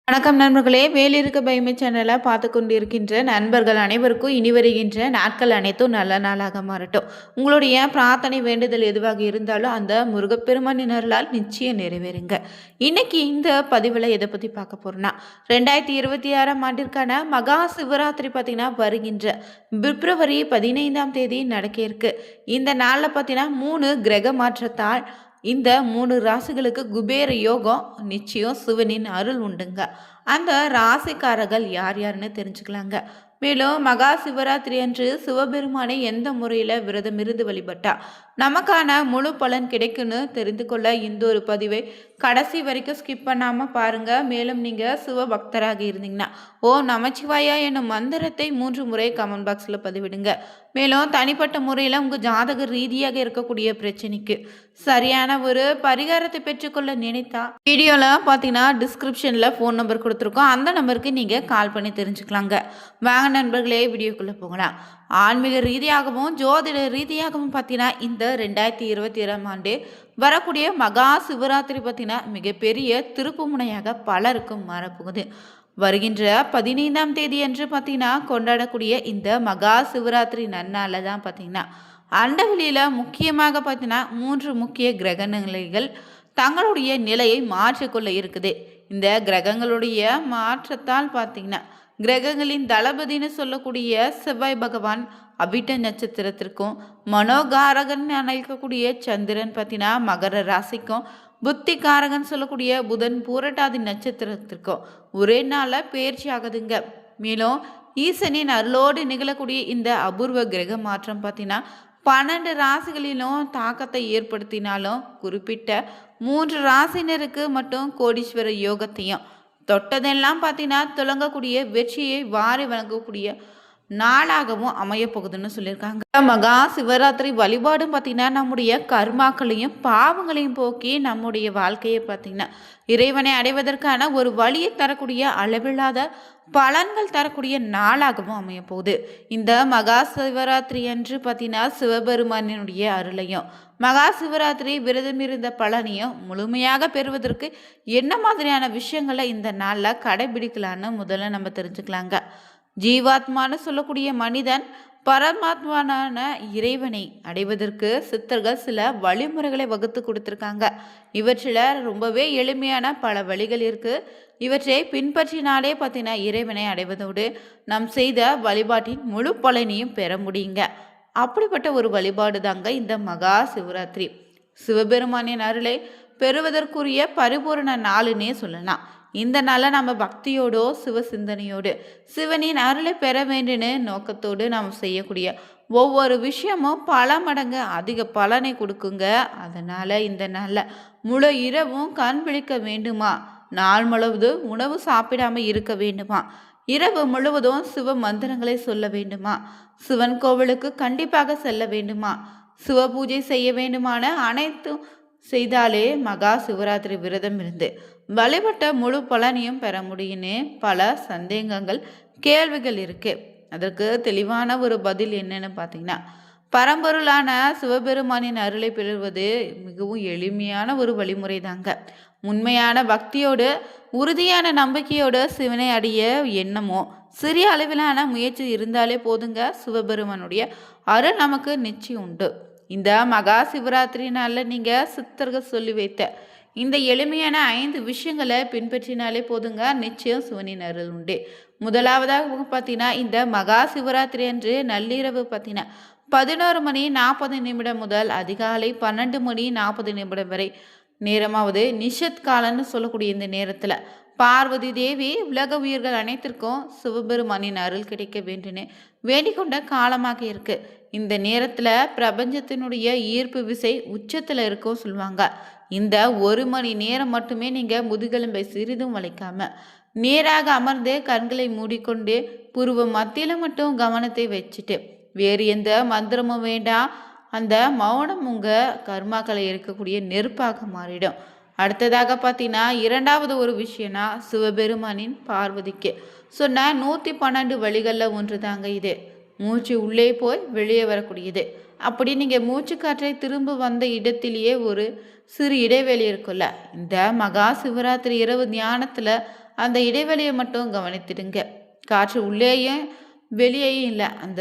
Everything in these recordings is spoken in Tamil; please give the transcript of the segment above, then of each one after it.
வணக்கம் நண்பர்களே, வேலிருக்க பயமே சேனலை பார்த்து கொண்டிருக்கின்ற நண்பர்கள் அனைவருக்கும் இனி வருகின்ற நாட்கள் அனைத்தும் நல்ல நாளாக மாறட்டும். உங்களுடைய பிரார்த்தனை வேண்டுதல் எதுவாக இருந்தாலும் அந்த முருகப்பெருமானின் அருளால் நிச்சயம் நிறைவேறுங்க. இன்னைக்கு இந்த பதிவில் எதை பற்றி பார்க்க போறோம்னா, 2026ஆம் ஆண்டிற்கான மகா சிவராத்திரி பார்த்தீங்கன்னா வருகின்ற பிப்ரவரி 15ஆம் தேதி நடக்க இருக்கு. இந்த நாளில் பார்த்தீங்கன்னா 3 கிரக மாற்றத்தால் இந்த 3 ராசிகளுக்கு குபேர யோகம் நிச்சயம் சிவனின் அருள் உண்டுங்க. அந்த ராசிக்காரர்கள் யார் யாருன்னு தெரிஞ்சுக்கலாங்க. மேலும் மகா சிவராத்திரி அன்று சிவபெருமானை எந்த முறையில் விரதம் இருந்து வழிபட்டா நமக்கான முழு பலன் கிடைக்குன்னு தெரிந்து கொள்ள இந்த ஒரு பதிவை கடைசி வரைக்கும் ஸ்கிப் பண்ணாமல் பாருங்க. மேலும் நீங்கள் சிவ பக்தராக இருந்தீங்கன்னா ஓ நமச்சிவாயா என்னும் மந்திரத்தை 3 முறை கமெண்ட் பாக்ஸில் பதிவிடுங்க. மேலும் தனிப்பட்ட முறையில் உங்கள் ஜாதக ரீதியாக இருக்கக்கூடிய பிரச்சனைக்கு சரியான ஒரு பரிகாரத்தை பெற்றுக்கொள்ள நினைத்தா வீடியோவில் பார்த்தீங்கன்னா டிஸ்கிரிப்ஷனில் ஃபோன் நம்பர் கொடுத்துருக்கோம். அந்த நம்பருக்கு நீங்கள் கால் பண்ணி தெரிஞ்சுக்கலாங்க. வாங்க நண்பர்களே, வீடியோக்குள்ளே போகலாம். ஆன்மீக ரீதியாகவும் ஜோதிட ரீதியாகவும் பார்த்தீங்கன்னா இந்த 2021ஆம் ஆண்டு வரக்கூடிய மகா சிவராத்திரி பார்த்தீங்கன்னா மிகப்பெரிய திருப்பு முனையாக பலருக்கும் மாறப்போகுது. வருகின்ற 15ஆம் தேதி அன்று பார்த்தீங்கன்னா கொண்டாடக்கூடிய இந்த மகா சிவராத்திரி நன்னாளில் தான் பார்த்தீங்கன்னா அண்டவெளியில் முக்கியமாக பார்த்தீங்கன்னா 3 முக்கிய கிரக நிலைகள் தங்களுடைய நிலையை மாற்றிக்கொள்ள இருக்குது. இந்த கிரகங்களுடைய மாற்றத்தால் பார்த்தீங்கன்னா கிரகங்களின் தளபதினு சொல்லக்கூடிய செவ்வாய் பகவான் அபிட்ட நட்சத்திரத்திற்கும், மனோகாரகன் அழைக்கக்கூடிய சந்திரன் பார்த்தீங்கன்னா மகர ராசிக்கும், புத்திகாரகன் சொல்லக்கூடிய புதன் பூரட்டாதி நட்சத்திரத்திற்கும் ஒரே நாளில் பயிற்சி ஆகுதுங்க. மேலும் ஈசனின் அருளோடு நிகழக்கூடிய இந்த அபூர்வ கிரக மாற்றம் பார்த்தீங்கன்னா 12 ராசிகளிலும் தாக்கத்தை ஏற்படுத்தினாலும் குறிப்பிட்ட 3 ராசினருக்கு மட்டும் கோடீஸ்வர யோகத்தையும் தொட்டதெல்லாம் பார்த்தீங்கன்னா துளங்கக்கூடிய வெற்றியை வாரி வழங்கக்கூடிய நாளாகவும் அமையப்போகுதுன்னு சொல்லியிருக்காங்க. மகா சிவராத்திரி வழிபாடும் பார்த்தீங்கன்னா நம்முடைய கர்மாக்களையும் பாவங்களையும் போக்கி நம்முடைய வாழ்க்கையை பார்த்தீங்கன்னா இறைவனை அடைவதற்கான ஒரு வழியை தரக்கூடிய அளவில்லாத பலன்கள் தரக்கூடிய நாளாகவும் அமையப்போகுது. இந்த மகா சிவராத்திரி அன்று பார்த்தீங்கன்னா சிவபெருமானினுடைய அருளையும் மகா சிவராத்திரி விரதம் இருந்த பலனையும் முழுமையாக பெறுவதற்கு என்ன மாதிரியான விஷயங்களை இந்த நாளில் கடைபிடிக்கலான்னு முதல்ல நம்ம தெரிஞ்சுக்கலாங்க. ஜீவாத்மான்னு சொல்லக்கூடிய மனிதன் பரமாத்மானான இறைவனை அடைவதற்கு சித்தர்கள் சில வழிமுறைகளை வகுத்து கொடுத்துருக்காங்க. இவற்றில் ரொம்பவே எளிமையான பல வழிகள் இருக்குது. இவற்றை பின்பற்றினாலே பார்த்தீங்கன்னா இறைவனை அடைவதோடு நாம் செய்த வழிபாட்டின் முழு பலனையும் பெற முடியுங்க. அப்படிப்பட்ட ஒரு வழிபாடு தாங்க இந்த மகா சிவராத்திரி. சிவபெருமானின் அருளை பெறுவதற்குரிய பரிபூர்ண நாளுன்னே சொல்லலாம். இந்த நாளை நம்ம பக்தியோடோ சிவ சிந்தனையோடு சிவனின் அருளை பெற வேண்டுன்னு நோக்கத்தோடு நாம் செய்யக்கூடிய ஒவ்வொரு விஷயமும் பல மடங்கு அதிக பலனை கொடுக்குங்க. அதனால் இந்த நாளில் முழு இரவும் கண் விழிக்க வேண்டுமா, நாள் முழுவதும் உணவு சாப்பிடாமல் இருக்க வேண்டுமா, இரவு முழுவதும் சிவ மந்திரங்களை சொல்ல வேண்டுமா, சிவன் கோவிலுக்கு கண்டிப்பாக செல்ல வேண்டுமா, சிவ பூஜை செய்ய வேண்டுமான அனைத்தும் செய்தாலே மகா சிவராத்திரி விரதம் இருந்து வழிபட்ட முழு பலனையும் பெற முடியும்னு பல சந்தேகங்கள் கேள்விகள் இருக்கு. அதற்கு தெளிவான ஒரு பதில் என்னன்னு பார்த்தீங்கன்னா, பரம்பொருளான சிவபெருமானின் அருளை பெறுவது மிகவும் எளிமையான ஒரு வழிமுறை தாங்க. உண்மையான பக்தியோடு உறுதியான நம்பிக்கையோடு சிவனை அடைய எண்ணமோ சிறிய அளவிலான முயற்சி இருந்தாலே போதுங்க. சிவபெருமானுடைய அருள் நமக்கு நிச்சயம் உண்டு. இந்த மகா சிவராத்திரி நாளில் நீங்கள் சித்தர்கள் சொல்லி வைத்த இந்த எளிமையான 5 விஷயங்களை பின்பற்றினாலே போதுங்க, நிச்சயம் சிவனின் அருள் உண்டு. முதலாவதாக பார்த்தீங்கன்னா இந்த மகா சிவராத்திரி அன்று நள்ளிரவு பார்த்தீங்கன்னா 11:40 முதல் அதிகாலை 12:40 வரை நேரமாவது நிஷத் காலன்னு சொல்லக்கூடிய இந்த நேரத்தில் பார்வதி தேவி உலக உயிர்கள் அனைத்திற்கும் சிவபெருமானின் அருள் கிடைக்க வேண்டுன்னு வேண்டிக்கொண்ட காலமாக இருக்கு. இந்த நேரத்தில் பிரபஞ்சத்தினுடைய ஈர்ப்பு விசை உச்சத்தில் இருக்கும் சொல்லுவாங்க. இந்த 1 மணி நேரம் மட்டுமே நீங்கள் முதுகெலும்பை சிறிதும் வளைக்காம நேராக அமர்ந்து கண்களை மூடிக்கொண்டு புருவ மத்தியில் மட்டும் கவனத்தை வச்சுட்டு வேறு எந்த மந்திரமும் வேண்டாம். அந்த மௌனம் உங்கள் கர்மாக்களை இருக்கக்கூடிய நெருப்பாக மாறிடும். அடுத்ததாக பார்த்தீங்கன்னா இரண்டாவது ஒரு விஷயம்னா சிவபெருமானின் பார்வதிக்கு சொன்ன 112 வழிகளில் ஒன்று தாங்க இது. மூச்சு உள்ளே போய் வெளியே வரக்கூடியது. அப்படி நீங்கள் மூச்சு காற்றை திரும்ப வந்த இடத்திலேயே ஒரு சிறு இடைவெளி இருக்குல்ல, இந்த மகா சிவராத்திரி இரவு தியானத்தில் அந்த இடைவெளியை மட்டும் கவனித்திடுங்க. காற்று உள்ளேயும் வெளியேயும் இல்லை. அந்த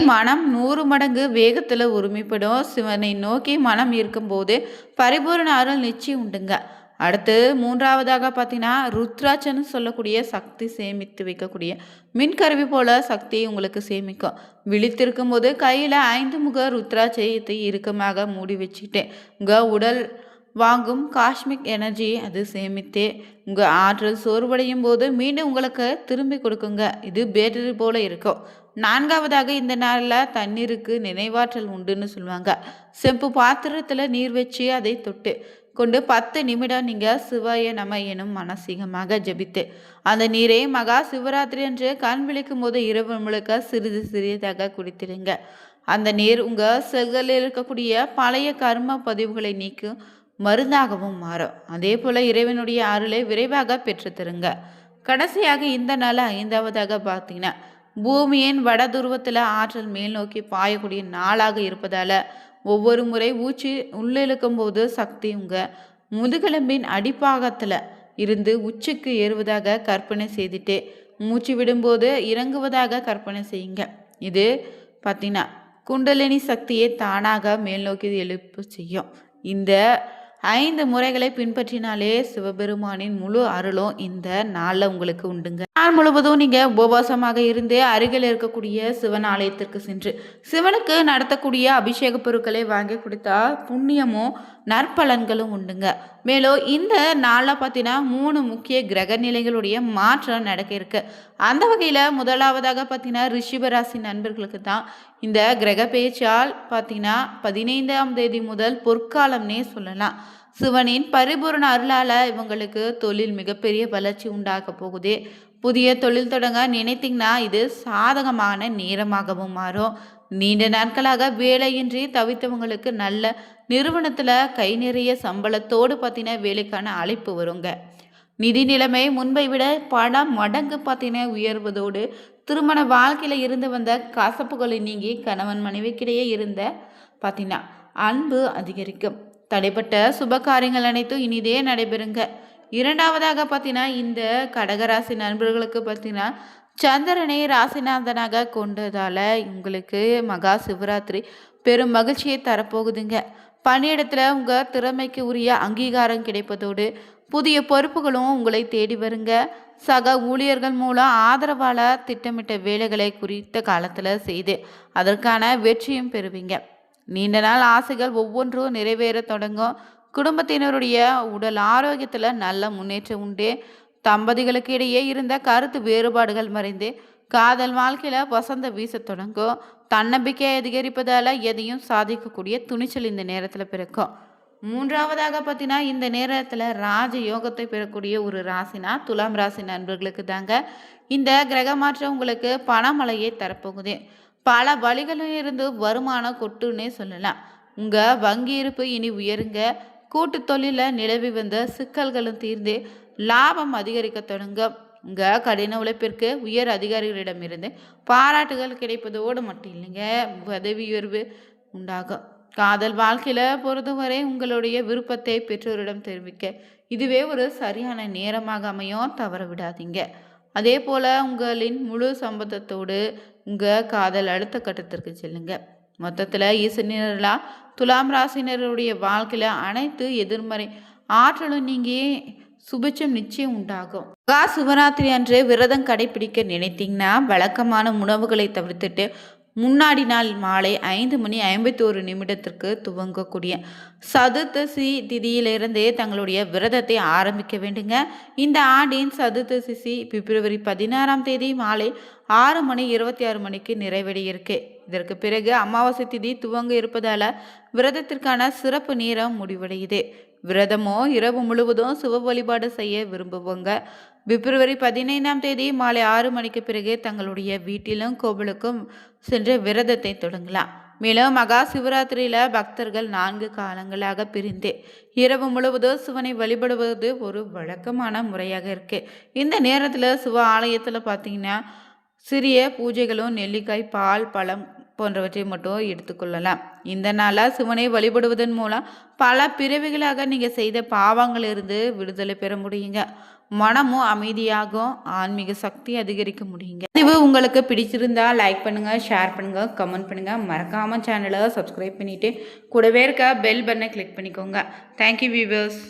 மனம் 100 மடங்கு வேகத்தில் உரிமைப்படும். சிவனை நோக்கி மனம் இருக்கும்போது பரிபூரண அருள் நிச்சயம் உண்டுங்க. அடுத்து 3வதாக பார்த்தீங்கன்னா, ருத்ராட்சன்னு சொல்லக்கூடிய சக்தி சேமித்து வைக்கக்கூடிய மின்கருவி போல சக்தி உங்களுக்கு சேமிக்கும். விழித்திருக்கும் போது கையில் 5 முக ருத்ராட்சத்தை இறுக்கமாக மூடி வச்சுக்கிட்டு உங்கள் உடல் வாங்கும் காஸ்மிக் எனர்ஜி அது சேமித்து உங்கள் ஆற்றல் சோர்வடையும் போது மீண்டும் உங்களுக்கு திரும்பி கொடுக்குங்க. இது பேட்டரி போல இருக்கும். 4வதாக இந்த நாளில் தண்ணீருக்கு நினைவாற்றல் உண்டுன்னு சொல்லுவாங்க. செம்பு பாத்திரத்தில் நீர் வச்சு அதை தொட்டு கொண்டு 10 நிமிடம் நீங்கள் சிவாய நம எனும் மனசீகமாக ஜபித்து அந்த நீரை மகா சிவராத்திரி அன்று கண் விழிக்கும் போது இரவு முழுக்க சிறிது சிறியதாக குடித்திடுங்க. அந்த நீர் உங்கள் செல்களில் இருக்கக்கூடிய பழைய கர்ம பதிவுகளை நீக்கும் மருந்தாகவும் மாறும். அதே போல் இறைவனுடைய அருளை விரைவாக பெற்றுத்தருங்க. கடைசியாக இந்த நாள் 5வதாக பார்த்தீங்கன்னா, பூமியின் வட துருவத்தில் ஆற்றல் மேல் நோக்கி பாயக்கூடிய நாளாக இருப்பதால் ஒவ்வொரு முறை ஊச்சி உள்ளிழுக்கும் போது சக்தி உங்கள் முதுகெலும்பின் அடிப்பாகத்தில் இருந்து உச்சிக்கு ஏறுவதாக கற்பனை செய்துட்டு மூச்சு விடும்போது இறங்குவதாக கற்பனை செய்யுங்க. இது பார்த்தீங்கன்னா குண்டலினி சக்தியை தானாக மேல் நோக்கி எழுப்பு செய்யும். இந்த 5 முறைகளை பின்பற்றினாலே சிவபெருமானின் முழு அருளும் இந்த நாளில் உங்களுக்கு உண்டுங்க. நாள் முழுவதும் நீங்கள் உபவாசமாக இருந்து அருகில் இருக்கக்கூடிய சிவன் ஆலயத்திற்கு சென்று சிவனுக்கு நடத்தக்கூடிய அபிஷேக பொருட்களை வாங்கி கொடுத்தா புண்ணியமும் நற்பலன்களும் உண்டுங்க. மேலும் இந்த நாளில் பார்த்தீங்கன்னா 3 முக்கிய கிரக நிலைகளுடைய மாற்றம் நடக்க இருக்கு. அந்த வகையில் முதலாவதாக பார்த்தீங்கன்னா ரிஷிபராசி நண்பர்களுக்கு தான் இந்த கிரக பேச்சால் பார்த்தீங்கன்னா 15ஆம் தேதி முதல் பொற்காலம்னே சொல்லலாம். சிவனின் பரிபூர்ண அருளால் இவங்களுக்கு தொழில் மிகப்பெரிய வளர்ச்சி உண்டாக போகுது. புதிய தொழில் தொடங்க நினைத்தீங்கன்னா இது சாதகமான நேரமாகவும் மாறும். நீண்ட நாட்களாக வேலையின்றி தவித்தவங்களுக்கு நல்ல நிறுவனத்தில் கை நிறைய சம்பளத்தோடு பார்த்தீங்கன்னா வேலைக்கான அழைப்பு வருங்க. நிதி நிலைமை முன்பை விட பல மடங்கு பார்த்தீங்கன்னா உயர்வதோடு திருமண வாழ்க்கையில் இருந்து வந்த கசப்புகளை நீங்கி கணவன் மனைவிக்கிடையே இருந்த பார்த்தீங்கன்னா அன்பு அதிகரிக்கும். தடைப்பட்ட சுப காரியங்கள் அனைத்தும் இனிதே நடைபெறுங்க. 2வதாக பார்த்தீங்கன்னா இந்த கடகராசி நண்பர்களுக்கு பார்த்தீங்கன்னா சந்திரனை ராசிநாதனாக கொண்டதால் உங்களுக்கு மகா சிவராத்திரி பெரும் மகிழ்ச்சியை தரப்போகுதுங்க. பணியிடத்தில் உங்கள் திறமைக்கு உரிய அங்கீகாரம் கிடைப்பதோடு புதிய பொறுப்புகளும் உங்களை தேடி வருங்க. சக ஊழியர்கள் மூலம் ஆதரவால் திட்டமிட்ட வேலைகளை குறித்த காலத்தில் செய்து அதற்கான வெற்றியும் பெறுவீங்க. நீண்ட நாள் ஆசைகள் ஒவ்வொன்றும் நிறைவேற தொடங்கும். குடும்பத்தினருடைய உடல் ஆரோக்கியத்தில் நல்ல முன்னேற்றம் உண்டு. தம்பதிகளுக்கு இடையே இருந்த கருத்து வேறுபாடுகள் மறைந்து காதல் வாழ்க்கையில் வசந்த வீச தொடங்கும். தன்னம்பிக்கையை அதிகரிப்பதால் எதையும் சாதிக்கக்கூடிய துணிச்சல் இந்த நேரத்தில் பிறக்கும். 3வதாக பார்த்தீங்கன்னா இந்த நேரத்தில் ராஜ யோகத்தை பெறக்கூடிய ஒரு ராசினா துலாம் ராசி நண்பர்களுக்கு தாங்க. இந்த கிரக மாற்றம் உங்களுக்கு பணமழையை தரப்போகுது. பல வழிகளில் இருந்து வருமானம் கொட்டுன்னே சொல்லலாம். உங்கள் வங்கி இருப்பு இனி உயருங்க. கூட்டு தொழிலில் நிலவி வந்த சிக்கல்களும் தீர்ந்து லாபம் அதிகரிக்க தொடங்கும். உங்கள் கடின உழைப்பிற்கு உயர் அதிகாரிகளிடமிருந்து பாராட்டுகள் கிடைப்பதோடு மட்டும் இல்லைங்க, பதவி உயர்வு உண்டாகும். காதல் வாழ்க்கையில் பொறுத்தவரை உங்களுடைய விருப்பத்தை பெற்றோரிடம் தெரிவிக்க இதுவே ஒரு சரியான நேரமாக அமையும், தவற விடாதீங்க. அதே போல் உங்களின் முழு சம்பந்தத்தோடு உங்கள் காதல் அடுத்த கட்டத்திற்கு செல்லுங்க. மொத்தத்தில் ஈசனியர்களா துலாம் ராசினருடைய வாழ்க்கையில் அனைத்து எதிர்மறை ஆற்றலும் நீங்கி சுபிட்சம் நிச்சயம் உண்டாகும். மகா சிவராத்திரி அன்று விரதம் கடைபிடிக்க நினைத்தீங்கன்னா வழக்கமான உணவுகளை தவிர்த்துட்டு முன்னாடி நாள் மாலை 5:51 துவங்கக்கூடிய சதுர்த்தசி திதியிலிருந்தே தங்களுடைய விரதத்தை ஆரம்பிக்க வேண்டுங்க. இந்த ஆண்டின் சதுர்த்தசி பிப்ரவரி 16ஆம் தேதி மாலை 6:26 நிறைவடைய இருக்கு. இதற்கு பிறகு அமாவாசை திதி துவங்க இருப்பதால விரதத்திற்கான சிறப்பு நேரம் முடிவடையுது. விரதமோ இரவு முழுவதும் சிவ வழிபாடு செய்ய விரும்புவங்க பிப்ரவரி 15ஆம் தேதி மாலை 6 பிறகு தங்களுடைய வீட்டிலும் கோவிலுக்கும் சென்று விரதத்தை தொடங்கலாம். மேலும் மகா சிவராத்திரியில் பக்தர்கள் 4 காலங்களாக பிரிந்து இரவு முழுவதும் சிவனை வழிபடுவது ஒரு வழக்கமான முறையாக இருக்கு. இந்த நேரத்தில் சிவ ஆலயத்தில் பார்த்தீங்கன்னா சிறிய பூஜைகளும் நெல்லிக்காய், பால், பழம் போன்றவற்றை மட்டும் எடுத்துக்கொள்ளலாம். இந்த நாளில் சிவனை வழிபடுவதன் மூலம் பல பிறவிகளாக நீங்கள் செய்த பாவங்களிலிருந்து விடுதலை பெற முடியுங்க. மனமும் அமைதியாகும், ஆன்மீக சக்தி அதிகரிக்க முடியுங்க. இது உங்களுக்கு பிடிச்சிருந்தா லைக் பண்ணுங்கள், ஷேர் பண்ணுங்கள், கமெண்ட் பண்ணுங்கள். மறக்காமல் சேனலை சப்ஸ்கிரைப் பண்ணிவிட்டு கூடவே இருக்க பெல் பட்டனை கிளிக் பண்ணிக்கோங்க. Thank you viewers.